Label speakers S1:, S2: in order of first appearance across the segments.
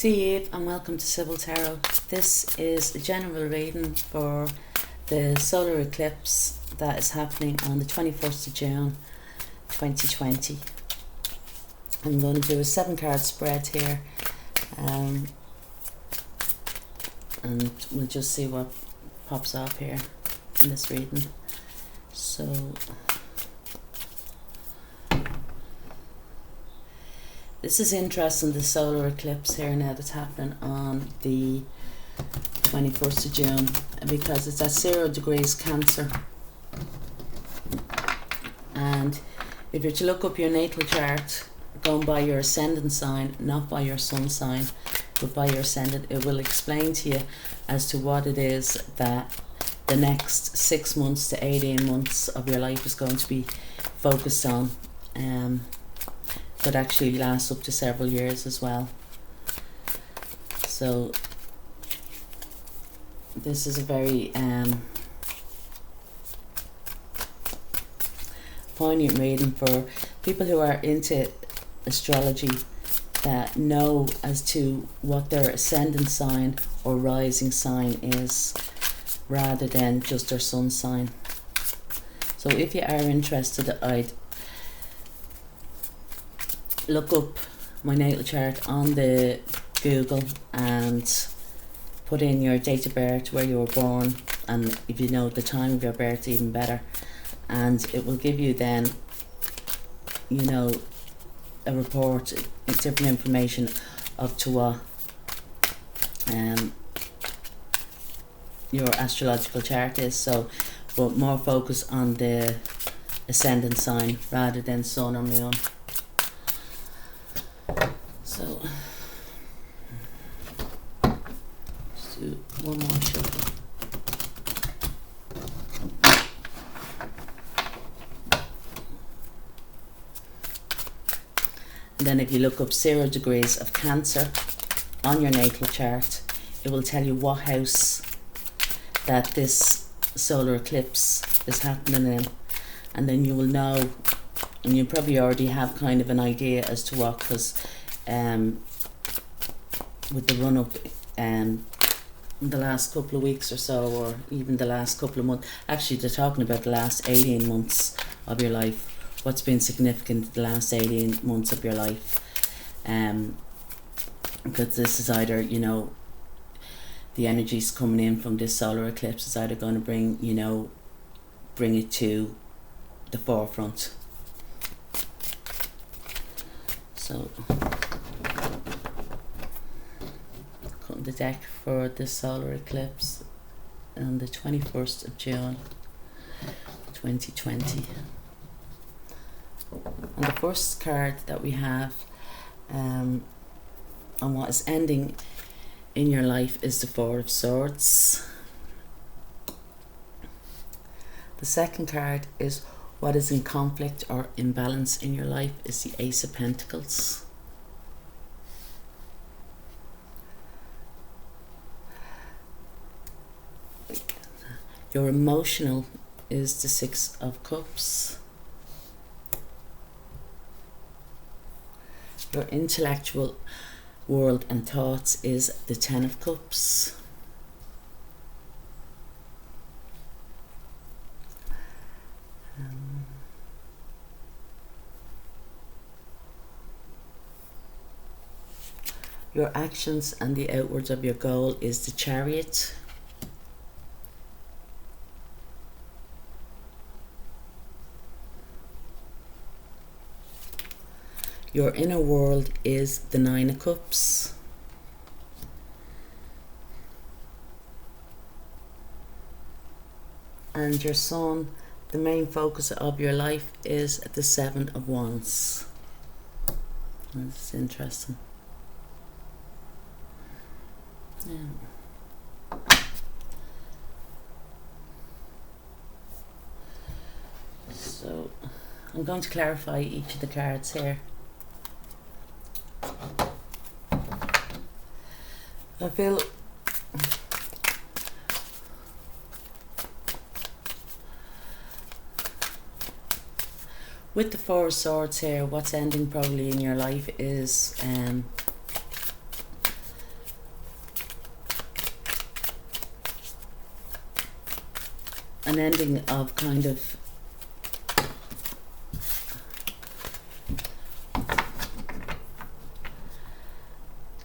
S1: Dear and welcome to Sibyl Tarot. This is a general reading for the solar eclipse that is happening on the 21st of June 2020. I'm going to do a 7-card spread here, and we'll just see what pops up here in this reading. So this is interesting, the solar eclipse here now that's happening on the 21st of June, because it's at 0 degrees Cancer. And if you're to look up your natal chart, going by your ascendant sign, not by your sun sign, but by your ascendant, it will explain to you as to what it is that the next 6 months to 18 months of your life is going to be focused on. Could actually last up to several years as well. So this is a very poignant reading for people who are into astrology, that know as to what their ascendant sign or rising sign is, rather than just their sun sign. So if you are interested, I'd look up my natal chart on the Google and put in your date of birth, where you were born, and if you know the time of your birth, even better, and it will give you then, you know, a report, different information up to what your astrological chart is. So but more focus on the ascendant sign rather than sun or moon. So let's do one more shuffle. And then if you look up 0 degrees of Cancer on your natal chart, it will tell you what house that this solar eclipse is happening in, and then you will know, and you probably already have kind of an idea as to what, because with the run up the last couple of weeks or so, or even the last couple of months, actually they're talking about the last 18 months of your life, what's been significant the last 18 months of your life, because this is either, you know, the energies coming in from this solar eclipse is either going to bring, you know, bring it to the forefront. So cutting the deck for the solar eclipse on the 21st of June 2020. And the first card that we have on what is ending in your life is the 4 of Swords. The second card is what is in conflict or imbalance in your life is the Ace of Pentacles. Your emotional is the 6 of Cups. Your intellectual world and thoughts is the 10 of Cups. Your actions and the outwards of your goal is the Chariot. Your inner world is the 9 of Cups. And your sun, the main focus of your life, is the 7 of Wands. That's interesting. Yeah. So I'm going to clarify each of the cards here. I feel with the 4 of Swords here, what's ending probably in your life is an ending of kind of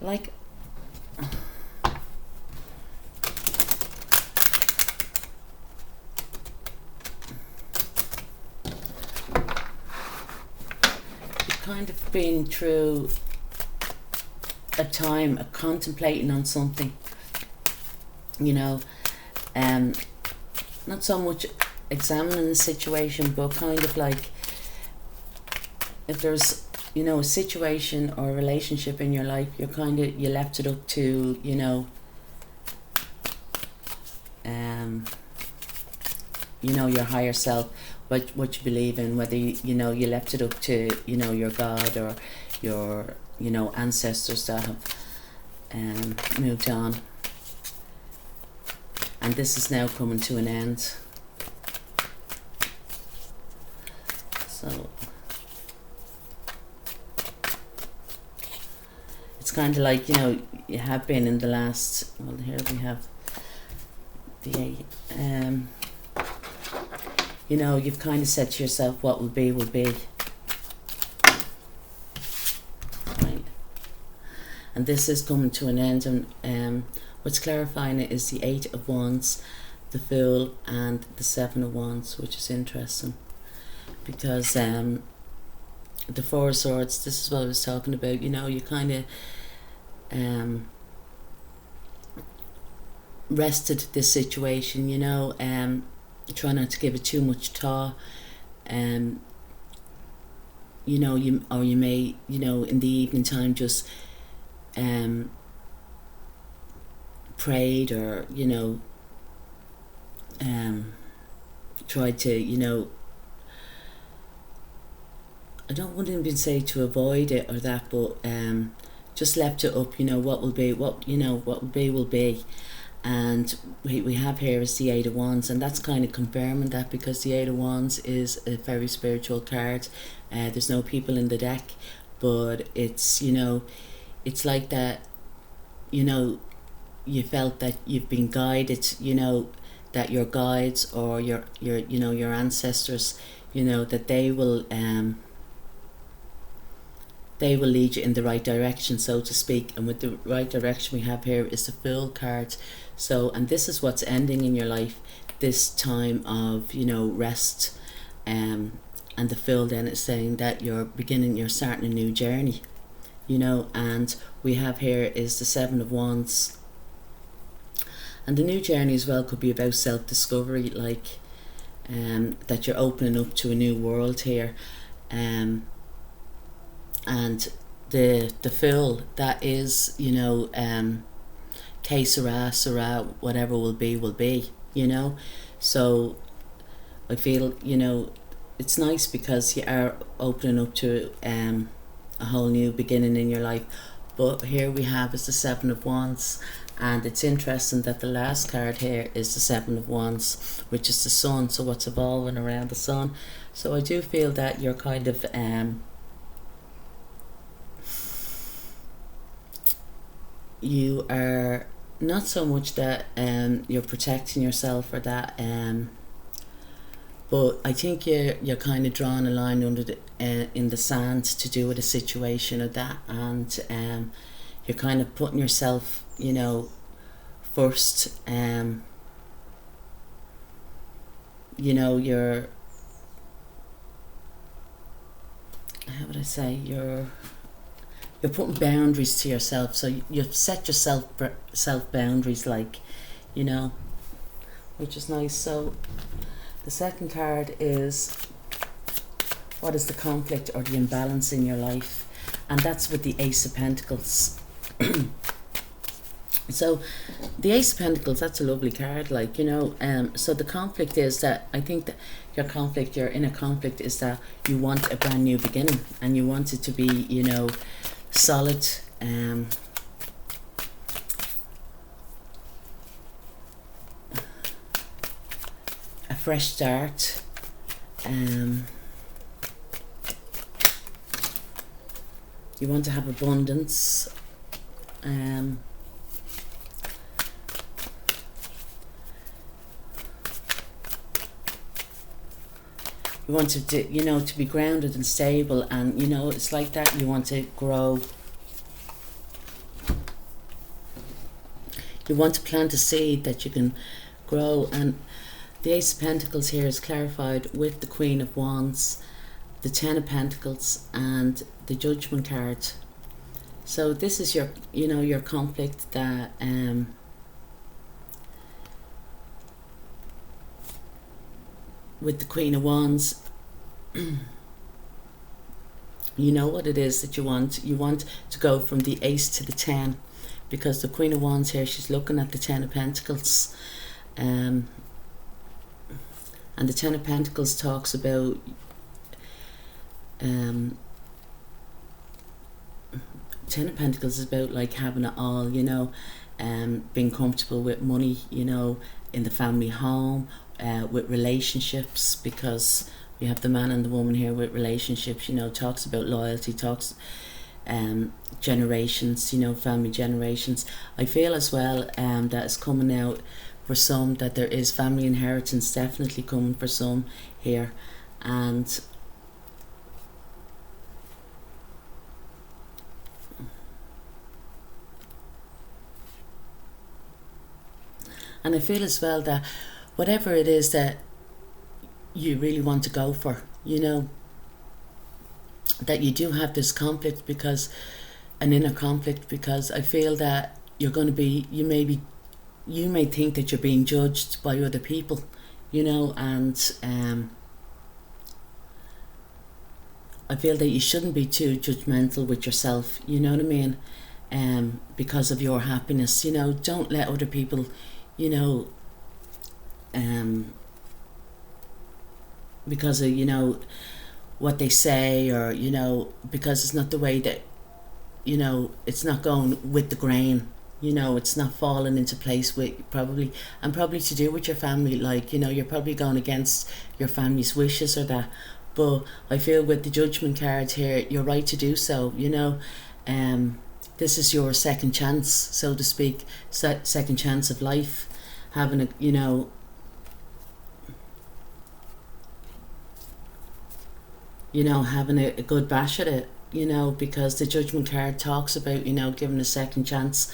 S1: like kind of been through a time of contemplating on something, you know, not so much examining the situation, but kind of like if there's, you know, a situation or a relationship in your life, you left it up to, you know, your higher self, what you believe in, whether you know, you left it up to, you know, your God or your, you know, ancestors that have moved on, and this is now coming to an end. So it's kind of like, you know, you have been in the last, well, here we have the you know, you've kind of said to yourself, what will be, right? And this is coming to an end, and what's clarifying it is the 8 of Wands, the Fool, and the 7 of Wands, which is interesting because the 4 of Swords, this is what I was talking about, you know, you kind of rested this situation, you know, try not to give it too much thought, you know, you may, you know, in the evening time just prayed, or, you know, tried to, you know, I don't want to say to avoid it or that, but just left it up, you know, what will be, what will be. And we have here is the 8 of Wands, and that's kind of confirming that, because the 8 of Wands is a very spiritual card. There's no people in the deck, but it's, you know, it's like that, you know, you felt that you've been guided, you know, that your guides or your you know, your ancestors, you know, that they will lead you in the right direction, so to speak. And with the right direction we have here is the Fool card. So, and this is what's ending in your life, this time of, you know, rest, and the Fool then is saying that you're starting a new journey, you know. And we have here is the 7 of Wands, and the new journey as well could be about self-discovery, like that you're opening up to a new world here, and the Fool, that is, you know, que sera, whatever will be, you know. So I feel, you know, it's nice because you are opening up to a whole new beginning in your life. But here we have is the 7 of Wands, and it's interesting that the last card here is the 7 of Wands, which is the Sun, so what's evolving around the Sun. So I do feel that you're kind of you are not so much that you're protecting yourself or that, but I think you're kind of drawing a line under the in the sand to do with a situation or that, and you're kind of putting yourself, you know, first. You know, you're, how would I say, you're putting boundaries to yourself, so you've set yourself self boundaries, like, you know, which is nice. So the second card is, what is the conflict or the imbalance in your life? And that's with the Ace of Pentacles. So the Ace of Pentacles, that's a lovely card, like, you know, so the conflict is that, I think that your inner conflict is that you want a brand new beginning, and you want it to be, you know, solid, a fresh start, you want to have abundance, You want to do, you know, to be grounded and stable, and you know, it's like that. You want to grow. You want to plant a seed that you can grow. And the Ace of Pentacles here is clarified with the Queen of Wands, the Ten of Pentacles, and the Judgment card. So this is your, you know, your conflict that with the Queen of Wands. You know what it is that you want. You want to go from the Ace to the 10, because the Queen of Wands here, she's looking at the Ten of Pentacles, and the Ten of Pentacles talks about Ten of Pentacles is about like having it all, you know, being comfortable with money, you know, in the family home, with relationships, because we have the man and the woman here with relationships, you know, talks about loyalty, talks generations, you know, family generations. I feel as well that it's coming out for some that there is family inheritance definitely coming for some here. And I feel as well that whatever it is that you really want to go for, you know, that you do have this conflict, because an inner conflict, because I feel that you're going to be, you may think that you're being judged by other people, you know, and I feel that you shouldn't be too judgmental with yourself, you know what I mean, because of your happiness, you know. Don't let other people, you know, because of, you know, what they say, or, you know, because it's not the way that, you know, it's not going with the grain, you know, it's not falling into place with probably to do with your family, like, you know, you're probably going against your family's wishes or that. But I feel with the Judgment card here, you're right to do so, you know. This is your second chance, so to speak, second chance of life, having a, you know, having a good bash at it, you know, because the Judgment card talks about, you know, giving a second chance.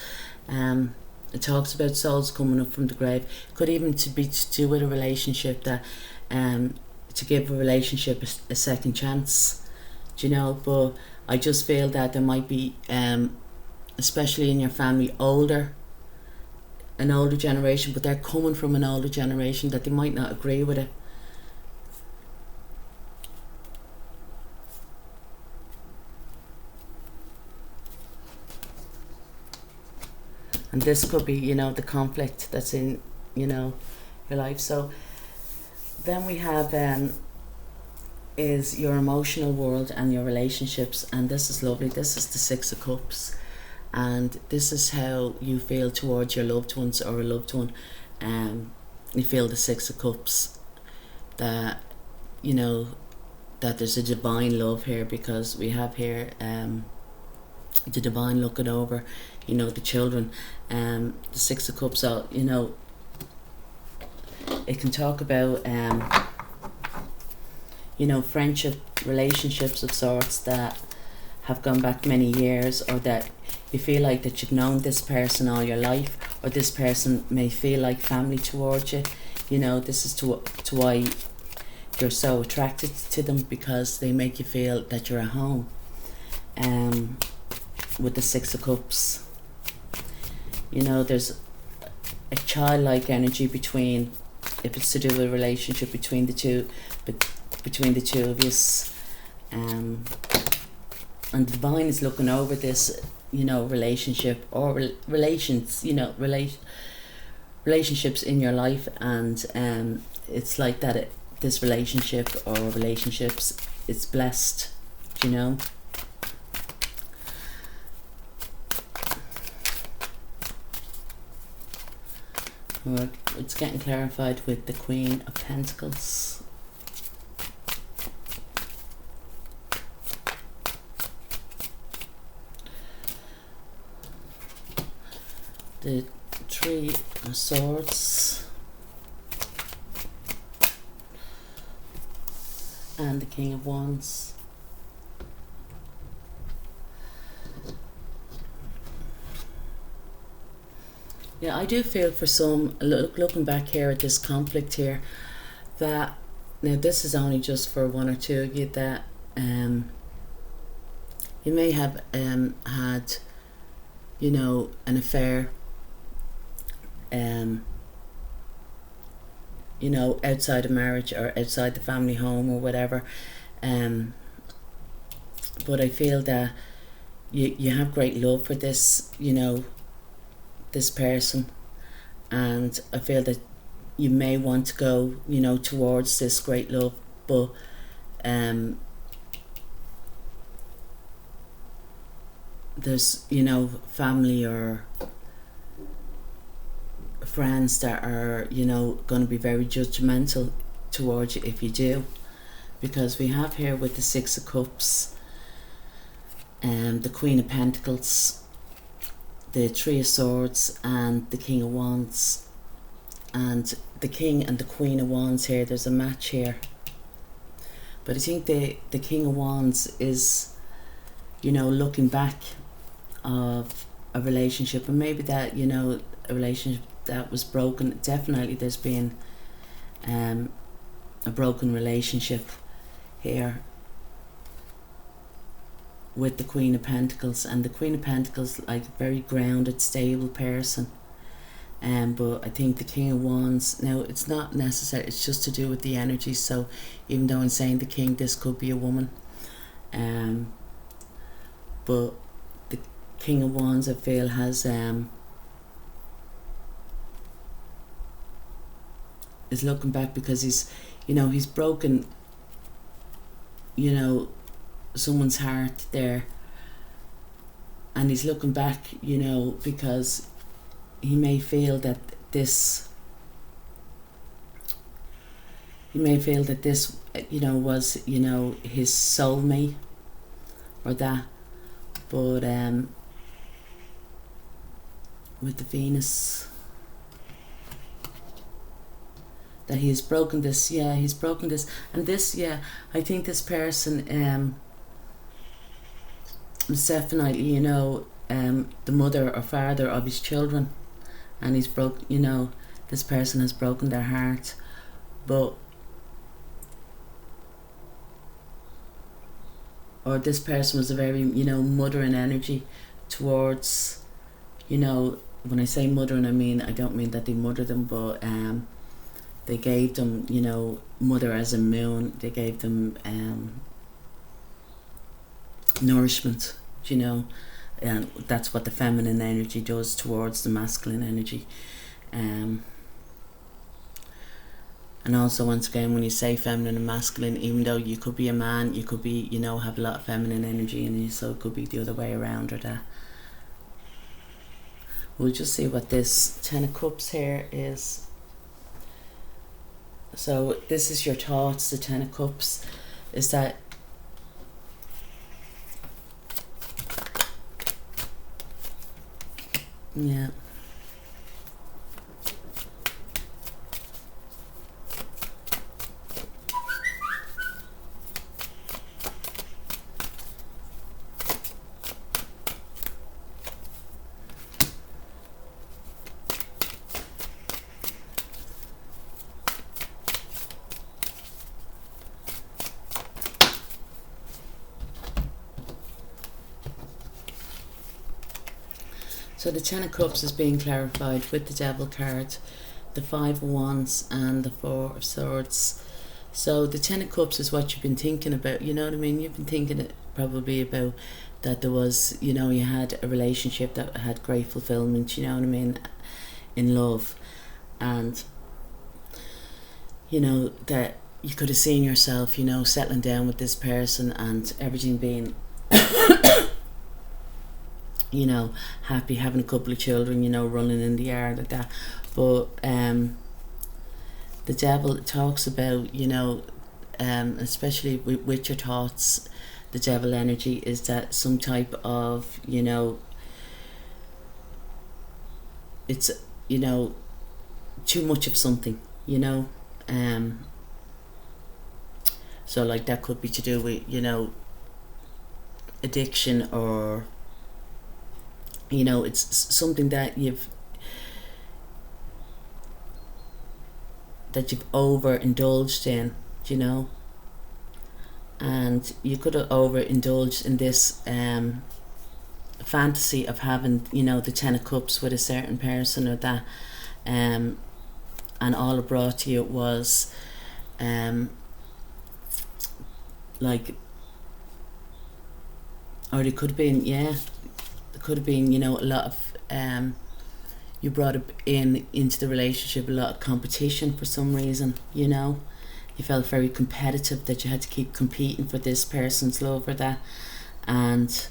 S1: It talks about souls coming up from the grave. Could even to do with a relationship, that to give a relationship a second chance, do you know. But I just feel that there might be, especially in your family, an older generation, but they're coming from an older generation, that they might not agree with it. And this could be, you know, the conflict that's in, you know, your life. So then we have is your emotional world and your relationships, and this is lovely. This is the Six of Cups, and this is how you feel towards your loved ones or a loved one. You feel the Six of Cups, that, you know, that there's a divine love here, because we have here the divine looking over, you know, the children. The Six of Cups, you know, it can talk about you know, friendship, relationships of sorts that have gone back many years, or that you feel like that you've known this person all your life, or this person may feel like family towards you. You know, this is to why you're so attracted to them, because they make you feel that you're at home. With the Six of Cups, you know, there's a childlike energy between, if it's to do with a relationship between the two, but between the two of you, and the divine is looking over this, you know, relationship or relations, you know, relationships in your life, and it's like that this relationship or relationships, it's blessed, you know. It's getting clarified with the Queen of Pentacles. The Three of Swords. and the King of Wands. Yeah, I do feel for some, looking back here at this conflict here, that now this is only just for one or two of you, that you may have had, you know, an affair, you know, outside of marriage or outside the family home or whatever, but I feel that you have great love for this, you know, this person, and I feel that you may want to go, you know, towards this great love, but there's, you know, family or friends that are, you know, going to be very judgmental towards you if you do, because we have here with the Six of Cups, the Queen of Pentacles, the Three of Swords, and the King of Wands. And the King and the Queen of Wands here, there's a match here. But I think the King of Wands is, you know, looking back of a relationship, and maybe that, you know, a relationship that was broken. Definitely there's been a broken relationship here with the Queen of Pentacles. And the Queen of Pentacles, like a very grounded, stable person. But I think the King of Wands, now it's not necessary, it's just to do with the energy. So even though I'm saying the King, this could be a woman. But the King of Wands, I feel, has is looking back because he's, you know, he's broken, you know, someone's heart there, and he's looking back, you know, because he may feel that this, you know, was, you know, his soulmate or that. But with the Venus, that he has broken this, yeah, he's broken this. And this, yeah, I think this person is definitely, you know, the mother or father of his children, and he's broke, you know, this person has broken their heart. But or this person was a very, you know, mothering energy towards, you know, when I say mothering, I mean, I don't mean that they mothered them, but they gave them, you know, mother as a moon, they gave them nourishment, you know, and that's what the feminine energy does towards the masculine energy. And also, once again, when you say feminine and masculine, even though you could be a man, you could be, you know, have a lot of feminine energy in you, so it could be the other way around or that. We'll just see what this Ten of Cups here is. So this is your thoughts, the Ten of Cups, is that yeah. So the Ten of Cups is being clarified with the Devil card, the Five of Wands, and the Four of Swords. So the Ten of Cups is what you've been thinking about, you know what I mean? You've been thinking it probably about that there was, you know, you had a relationship that had great fulfillment, you know what I mean, in love. And, you know, that you could have seen yourself, you know, settling down with this person and everything being you know, happy, having a couple of children, you know, running in the yard like that. But the Devil talks about, you know, especially with your thoughts, the Devil energy is that some type of, you know, it's, you know, too much of something, you know. So like that could be to do with, you know, addiction, or, you know, it's something that you've overindulged in, you know, and you could have overindulged in this fantasy of having, you know, the 10 of cups with a certain person, or that, and all it brought to you was like, or it could have been, yeah, it could have been, you know, a lot of you brought it into the relationship, a lot of competition for some reason, you know. You felt very competitive, that you had to keep competing for this person's love or that. And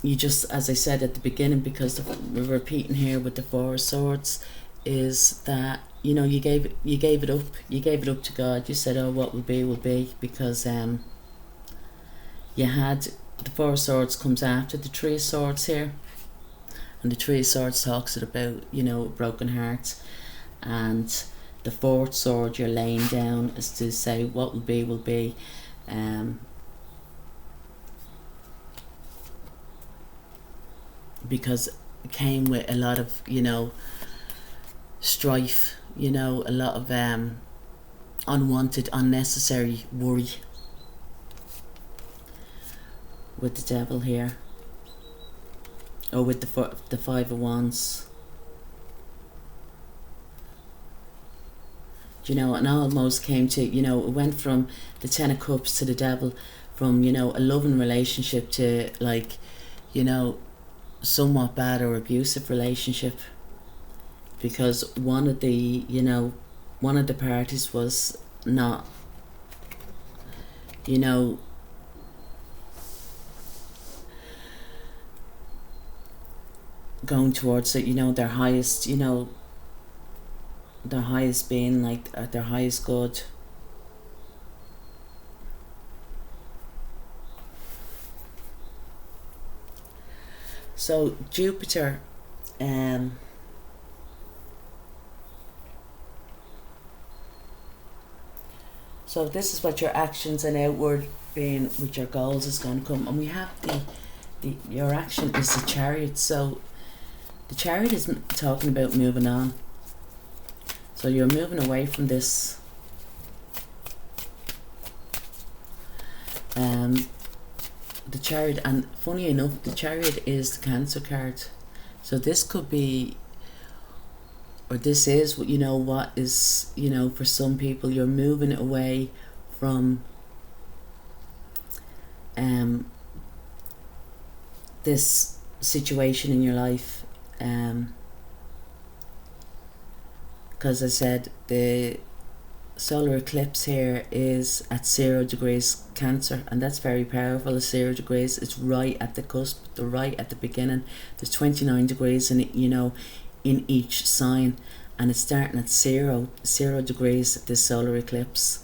S1: you just, as I said at the beginning, because we're repeating here with the Four of Swords, is that, you know, you gave it up to God. You said, oh, what will be, because you had the Four of Swords comes after the Three of Swords here, and the Three of Swords talks about, you know, broken hearts, and the fourth sword you're laying down is to say what will be, because it came with a lot of, you know, strife, you know, a lot of unwanted, unnecessary worry with the Devil here, or with the Five of Wands. You know, and almost came to, you know, it went from the 10 of Cups to the Devil, from, you know, a loving relationship to, like, you know, somewhat bad or abusive relationship, because one of the parties was not, you know, going towards it, you know, their highest, you know, their highest being, like, at their highest good. So Jupiter, so this is what your actions and outward being with your goals is going to come. And we have your action is the Chariot. So the Chariot is talking about moving on. So you're moving away from this the Chariot, and funny enough, the Chariot is the Cancer card. So this could be, or this is, you know, what is, you know, for some people, you're moving away from this situation in your life, because I said the solar eclipse here is at 0 degrees Cancer, and that's very powerful. At 0 degrees, it's right at the cusp, right at the beginning. There's 29 degrees in it, you know, in each sign, and it's starting at 0 degrees, this solar eclipse,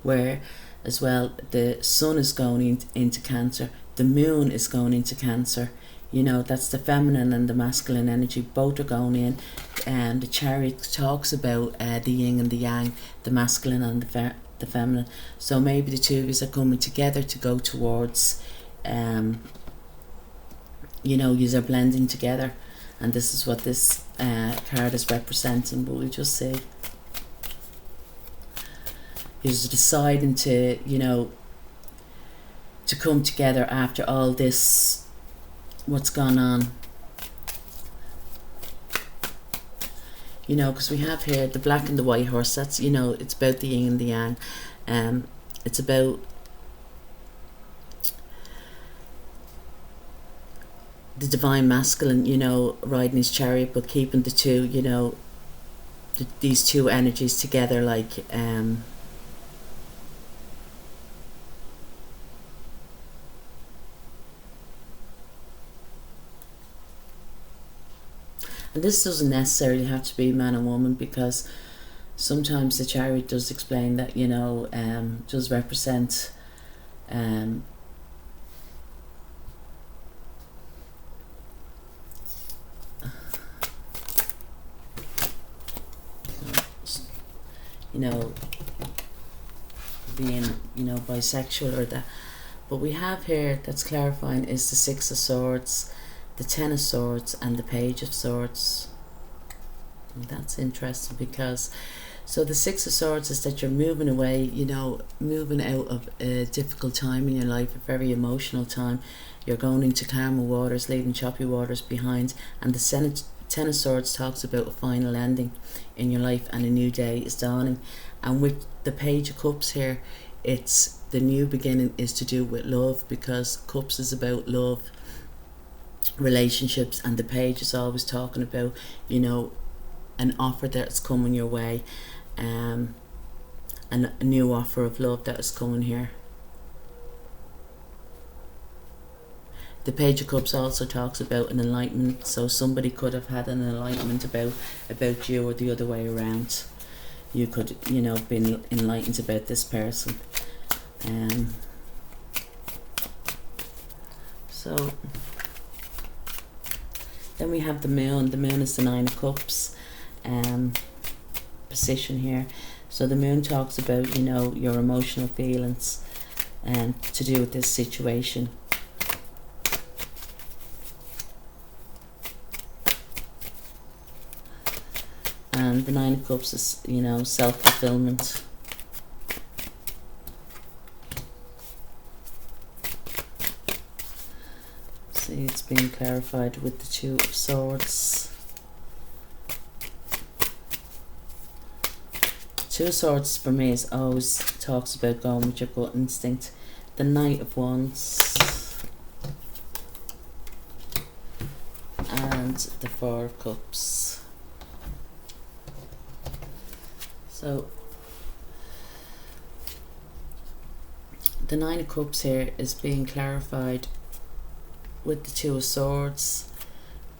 S1: where as well the sun is going into Cancer, the moon is going into Cancer. You know, that's the feminine and the masculine energy, both are going in. And the Chariot talks about the yin and the yang, the masculine and the feminine. So maybe the two of you are coming together to go towards, you know, you are blending together. And this is what this card is representing, but we'll just see. You're deciding to, you know, to come together after all this, what's gone on, you know, because we have here the black and the white horse. That's, you know, it's about the yin and the yang. It's about the divine masculine, you know, riding his chariot, but keeping the two, you know, these two energies together, like and this doesn't necessarily have to be man and woman, because sometimes the Chariot does explain that, you know, does represent you know, being, you know, bisexual or that. But we have here that's clarifying is the Six of Swords, the Ten of Swords, and the Page of Swords. And that's interesting because, so the Six of Swords is that you're moving away, you know, moving out of a difficult time in your life, a very emotional time. You're going into calmer waters, leaving choppy waters behind. And the Ten of Swords talks about a final ending in your life and a new day is dawning. And with the Page of Cups here, it's the new beginning is to do with love, because Cups is about love, relationships, and the Page is always talking about, you know, an offer that's coming your way, and a new offer of love that is coming here. The Page of Cups also talks about an enlightenment, so somebody could have had an enlightenment about you, or the other way around. You could, you know, been enlightened about this person. So then we have the Moon. The Moon is the Nine of Cups position here. So the Moon talks about, you know, your emotional feelings to do with this situation. And the Nine of Cups is, you know, self-fulfillment. See, it's being clarified with the Two of Swords. Two of Swords for me is always talks about going with your gut instinct. The Knight of Wands. And the Four of Cups. So the Nine of Cups here is being clarified with the Two of Swords,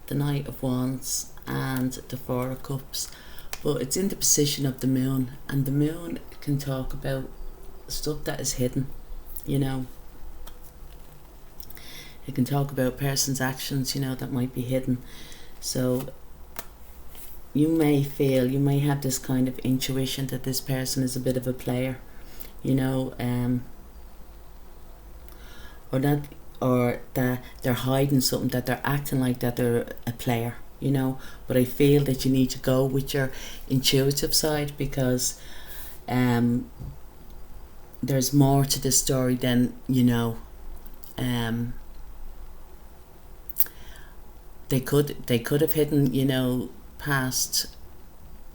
S1: the Knight of Wands, and the Four of Cups. But it's in the position of the Moon, and the Moon can talk about stuff that is hidden, you know. It can talk about person's actions, you know, that might be hidden. So you may feel, you may have this kind of intuition that this person is a bit of a player, you know, or that they're hiding something, that they're acting like that they're a player, you know. But I feel that you need to go with your intuitive side, because there's more to this story than, you know, they could have hidden, you know, past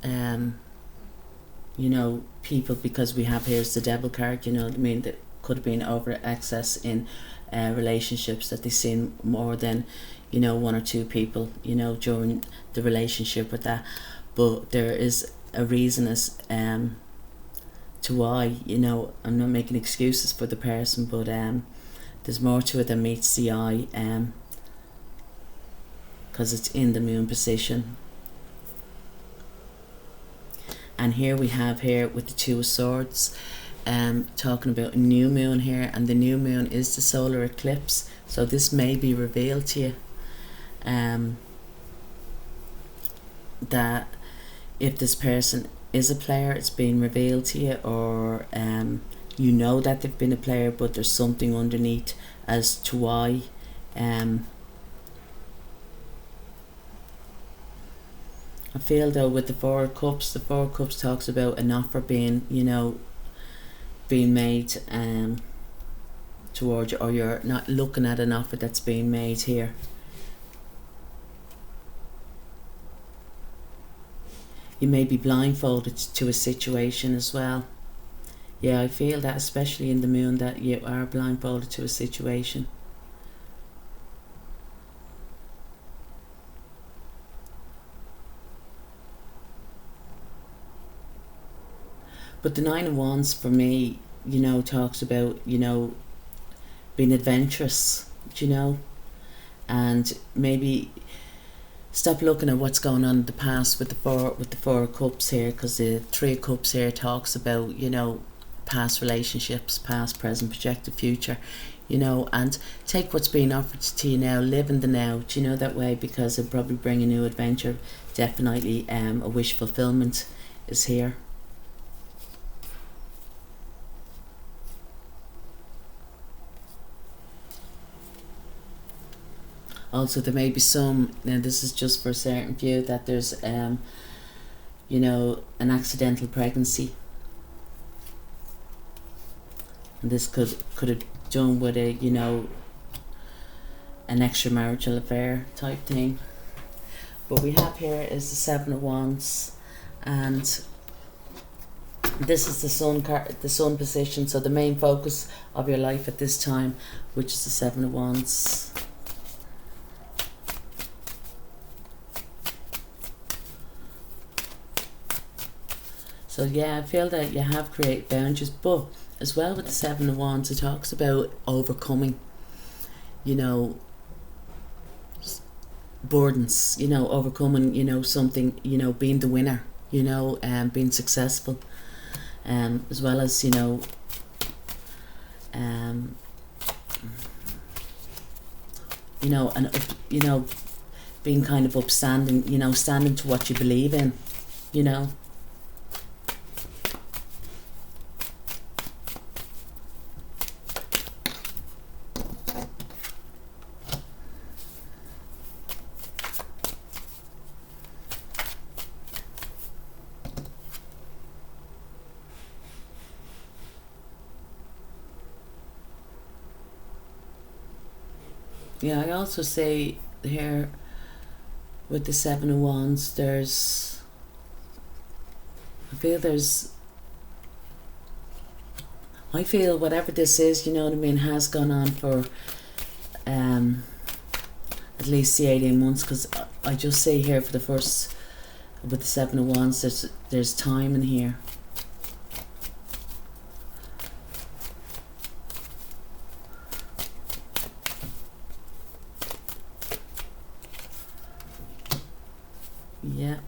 S1: you know, people, because we have here's the Devil card, you know what I mean, that could have been over excess in relationships, that they've seen more than, you know, one or two people, you know, during the relationship with that. But there is a reason as to why, you know, I'm not making excuses for the person, but there's more to it than meets the eye, because it's in the Moon position. And here we have here with the Two of Swords, talking about a new moon here, and the new moon is the solar eclipse. So this may be revealed to you, that if this person is a player, it's being revealed to you, or you know that they've been a player, but there's something underneath as to why. I feel though with the Four of Cups, the Four of Cups talks about an offer being, you know, being made towards you, or you're not looking at an offer that's being made here. You may be blindfolded to a situation as well. Yeah, I feel that, especially in the Moon, that you are blindfolded to a situation. But the Nine of Wands for me, you know, talks about, you know, being adventurous, you know, and maybe stop looking at what's going on in the past with the Four of Cups here, because the Three of Cups here talks about, you know, past relationships, past, present, projected future, you know, and take what's being offered to you now, live in the now, do you know, that way, because it'll probably bring a new adventure. Definitely a wish fulfillment is here. Also, there may be some, now this is just for a certain view, that there's, you know, an accidental pregnancy. And this could have done with a, you know, an extramarital affair type thing. What we have here is the Seven of Wands, and this is the sun position, so the main focus of your life at this time, which is the Seven of Wands. So yeah, I feel that you have created boundaries, but as well with the Seven of Wands, it talks about overcoming, you know, burdens, you know, overcoming, you know, something, you know, being the winner, you know, being successful, as well as, you know, you know, and you know, being kind of upstanding, you know, standing to what you believe in, you know. Yeah, I also say here with the Seven of Wands, I feel whatever this is, you know what I mean, has gone on for at least the 18 months, because I just say here for the first, with the Seven of Wands, there's time in here. Yeah.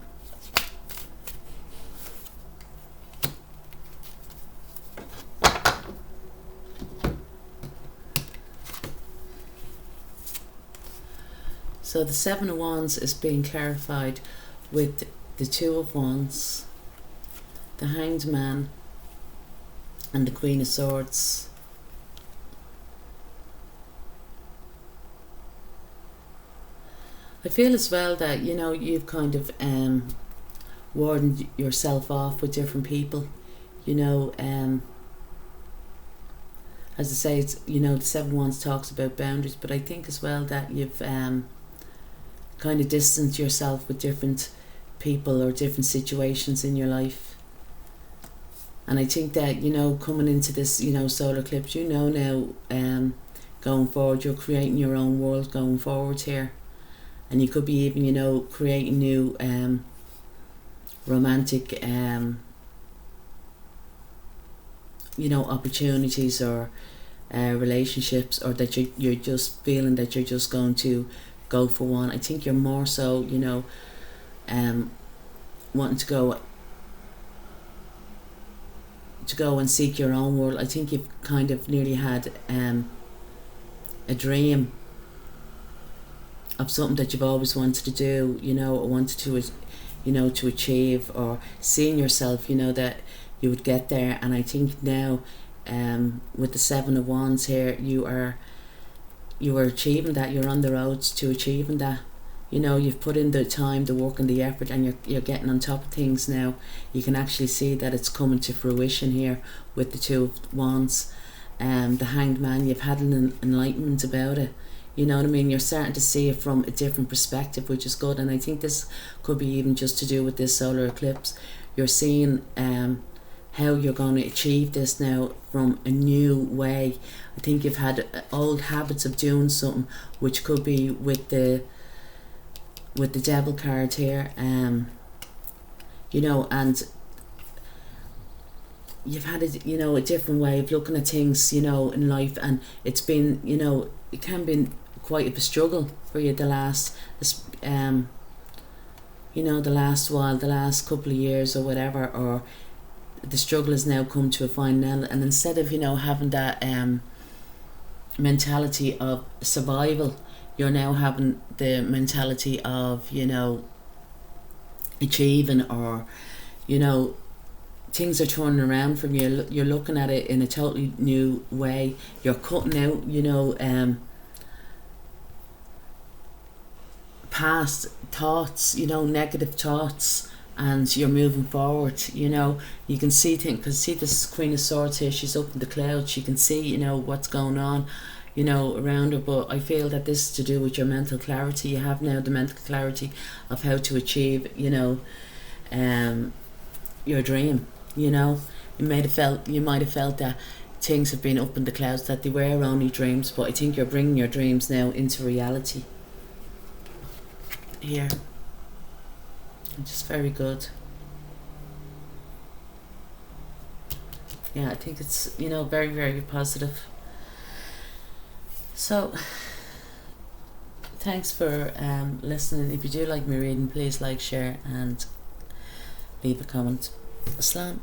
S1: So the Seven of Wands is being clarified with the Two of Wands, the Hanged Man, and the Queen of Swords. I feel as well that, you know, you've kind of warned yourself off with different people, you know, as I say, it's, you know, the Seven of Wands talks about boundaries, but I think as well that you've kind of distanced yourself with different people or different situations in your life. And I think that, you know, coming into this, you know, solar eclipse, you know now, going forward, you're creating your own world going forward here. And you could be even, you know, creating new romantic, you know, opportunities or relationships, or that you're just feeling that you're just going to go for one. I think you're more so, you know, wanting to go and seek your own world. I think you've kind of nearly had a dream of something that you've always wanted to do, you know, or wanted to, you know, to achieve, or seeing yourself, you know, that you would get there. And I think now, with the Seven of Wands here, you are achieving that. You're on the road to achieving that. You know, you've put in the time, the work and the effort, and you're getting on top of things now. You can actually see that it's coming to fruition here with the Two of Wands. The Hanged Man, you've had an enlightenment about it. You know what I mean? You're starting to see it from a different perspective, which is good. And I think this could be even just to do with this solar eclipse. You're seeing how you're going to achieve this now from a new way. I think you've had old habits of doing something, which could be with the Devil card here. You know, and you've had a different way of looking at things, you know, in life, and it's been, you know, it can be quite a struggle for you the last while, the last couple of years or whatever, or the struggle has now come to a final, and instead of, you know, having that mentality of survival, you're now having the mentality of, you know, achieving, or, you know, things are turning around from you. You're looking at it in a totally new way. You're cutting out, you know, past thoughts, you know, negative thoughts, and you're moving forward. You know, you can see things, because see this Queen of Swords here, she's up in the clouds, she can see, you know, what's going on, you know, around her. But I feel that this is to do with your mental clarity. You have now the mental clarity of how to achieve, you know, your dream. You know, you might have felt that things have been up in the clouds, that they were only dreams, but I think you're bringing your dreams now into reality here, which is very good. Yeah, I think it's, you know, very, very positive. So thanks for listening. If you do like my reading, please like, share, and leave a comment. Aslan.